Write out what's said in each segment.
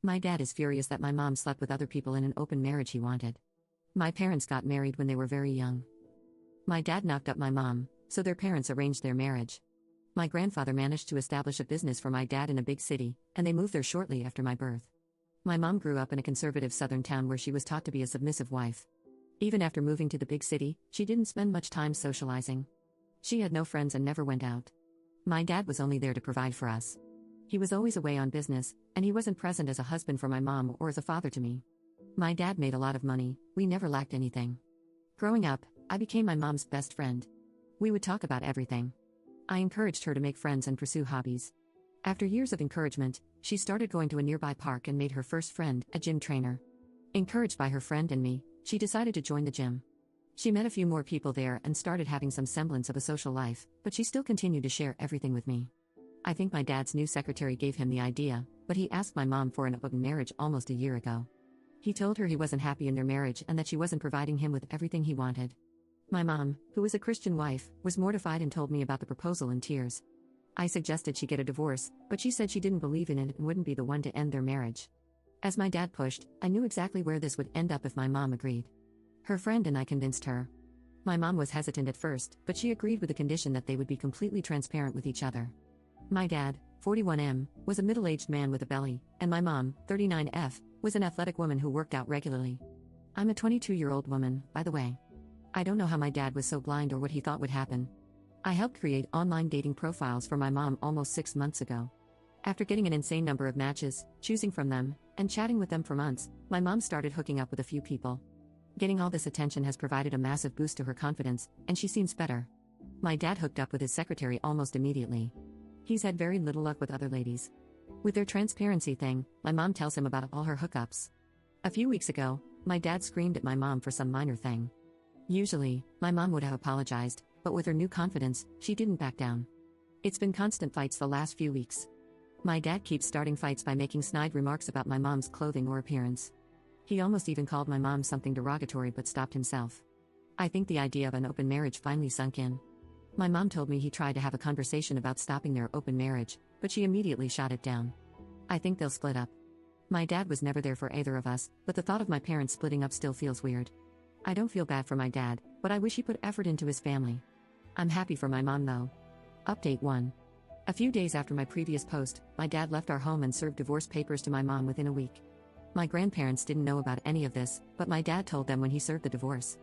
My dad is furious that my mom slept with other people in an open marriage he wanted. My parents got married when they were very young. My dad knocked up my mom, so their parents arranged their marriage. My grandfather managed to establish a business for my dad in a big city, and they moved there shortly after my birth. My mom grew up in a conservative southern town where she was taught to be a submissive wife. Even after moving to the big city, she didn't spend much time socializing. She had no friends and never went out. My dad was only there to provide for us. He was always away on business, and he wasn't present as a husband for my mom or as a father to me. My dad made a lot of money, we never lacked anything. Growing up, I became my mom's best friend. We would talk about everything. I encouraged her to make friends and pursue hobbies. After years of encouragement, she started going to a nearby park and made her first friend, a gym trainer. Encouraged by her friend and me, she decided to join the gym. She met a few more people there and started having some semblance of a social life, but she still continued to share everything with me. I think my dad's new secretary gave him the idea, but he asked my mom for an open marriage almost a year ago. He told her he wasn't happy in their marriage and that she wasn't providing him with everything he wanted. My mom, who is a Christian wife, was mortified and told me about the proposal in tears. I suggested she get a divorce, but she said she didn't believe in it and wouldn't be the one to end their marriage. As my dad pushed, I knew exactly where this would end up if my mom agreed. Her friend and I convinced her. My mom was hesitant at first, but she agreed with the condition that they would be completely transparent with each other. My dad, 41M, was a middle-aged man with a belly, and my mom, 39F, was an athletic woman who worked out regularly. I'm a 22-year-old woman, by the way. I don't know how my dad was so blind or what he thought would happen. I helped create online dating profiles for my mom almost 6 months ago. After getting an insane number of matches, choosing from them, and chatting with them for months, my mom started hooking up with a few people. Getting all this attention has provided a massive boost to her confidence, and she seems better. My dad hooked up with his secretary almost immediately. He's had very little luck with other ladies. With their transparency thing, my mom tells him about all her hookups. A few weeks ago, my dad screamed at my mom for some minor thing. Usually, my mom would have apologized, but with her new confidence, she didn't back down. It's been constant fights the last few weeks. My dad keeps starting fights by making snide remarks about my mom's clothing or appearance. He almost even called my mom something derogatory but stopped himself. I think the idea of an open marriage finally sunk in. My mom told me he tried to have a conversation about stopping their open marriage, but she immediately shot it down. I think they'll split up. My dad was never there for either of us, but the thought of my parents splitting up still feels weird. I don't feel bad for my dad, but I wish he put effort into his family. I'm happy for my mom though. Update 1. A few days after my previous post, my dad left our home and served divorce papers to my mom within a week. My grandparents didn't know about any of this, but my dad told them when he served the divorce.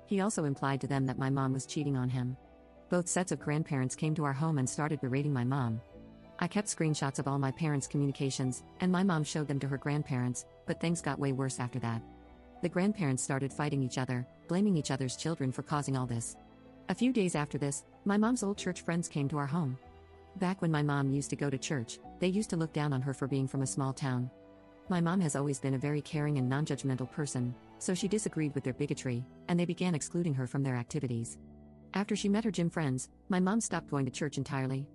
He also implied to them that my mom was cheating on him. Both sets of grandparents came to our home and started berating my mom. I kept screenshots of all my parents' communications, and my mom showed them to her grandparents, but things got way worse after that. The grandparents started fighting each other, blaming each other's children for causing all this. A few days after this, my mom's old church friends came to our home. Back when my mom used to go to church, they used to look down on her for being from a small town. My mom has always been a very caring and non-judgmental person, so she disagreed with their bigotry, and they began excluding her from their activities. After she met her gym friends, my mom stopped going to church entirely.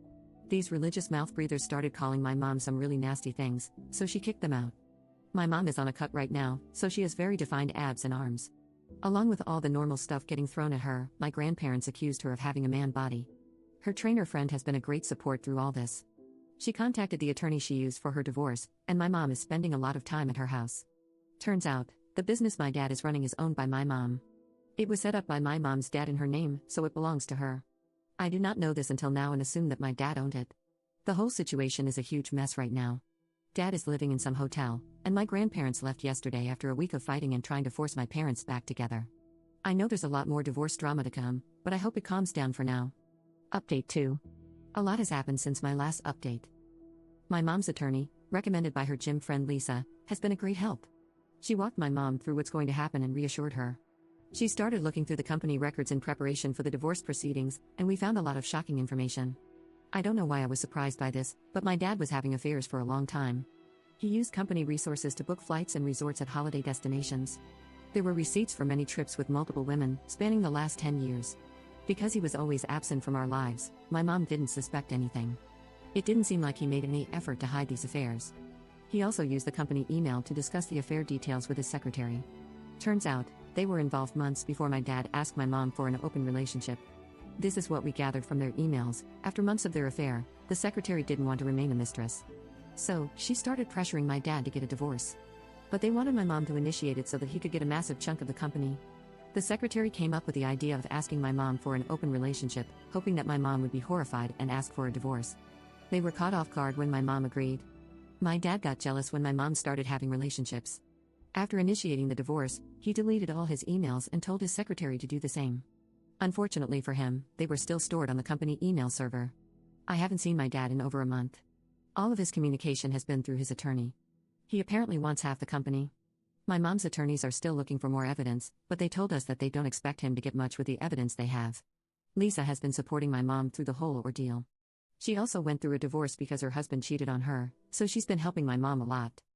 These religious mouth-breathers started calling my mom some really nasty things, so she kicked them out. My mom is on a cut right now, so she has very defined abs and arms. Along with all the normal stuff getting thrown at her, my grandparents accused her of having a man body. Her trainer friend has been a great support through all this. She contacted the attorney she used for her divorce, and my mom is spending a lot of time at her house. Turns out, the business my dad is running is owned by my mom. It was set up by my mom's dad in her name, so it belongs to her. I did not know this until now and assumed that my dad owned it. The whole situation is a huge mess right now. Dad is living in some hotel, and my grandparents left yesterday after a week of fighting and trying to force my parents back together. I know there's a lot more divorce drama to come, but I hope it calms down for now. Update 2. A lot has happened since my last update. My mom's attorney, recommended by her gym friend Lisa, has been a great help. She walked my mom through what's going to happen and reassured her. She started looking through the company records in preparation for the divorce proceedings, and we found a lot of shocking information. I don't know why I was surprised by this, but my dad was having affairs for a long time. He used company resources to book flights and resorts at holiday destinations. There were receipts for many trips with multiple women, spanning the last 10 years. Because he was always absent from our lives, my mom didn't suspect anything. It didn't seem like he made any effort to hide these affairs. He also used the company email to discuss the affair details with his secretary. Turns out, they were involved months before my dad asked my mom for an open relationship. This is what we gathered from their emails. After months of their affair, the secretary didn't want to remain a mistress. So, she started pressuring my dad to get a divorce. But they wanted my mom to initiate it so that he could get a massive chunk of the company. The secretary came up with the idea of asking my mom for an open relationship, hoping that my mom would be horrified and ask for a divorce. They were caught off guard when my mom agreed. My dad got jealous when my mom started having relationships. After initiating the divorce, he deleted all his emails and told his secretary to do the same. Unfortunately for him, they were still stored on the company email server. I haven't seen my dad in over a month. All of his communication has been through his attorney. He apparently wants half the company. My mom's attorneys are still looking for more evidence, but they told us that they don't expect him to get much with the evidence they have. Lisa has been supporting my mom through the whole ordeal. She also went through a divorce because her husband cheated on her, so she's been helping my mom a lot.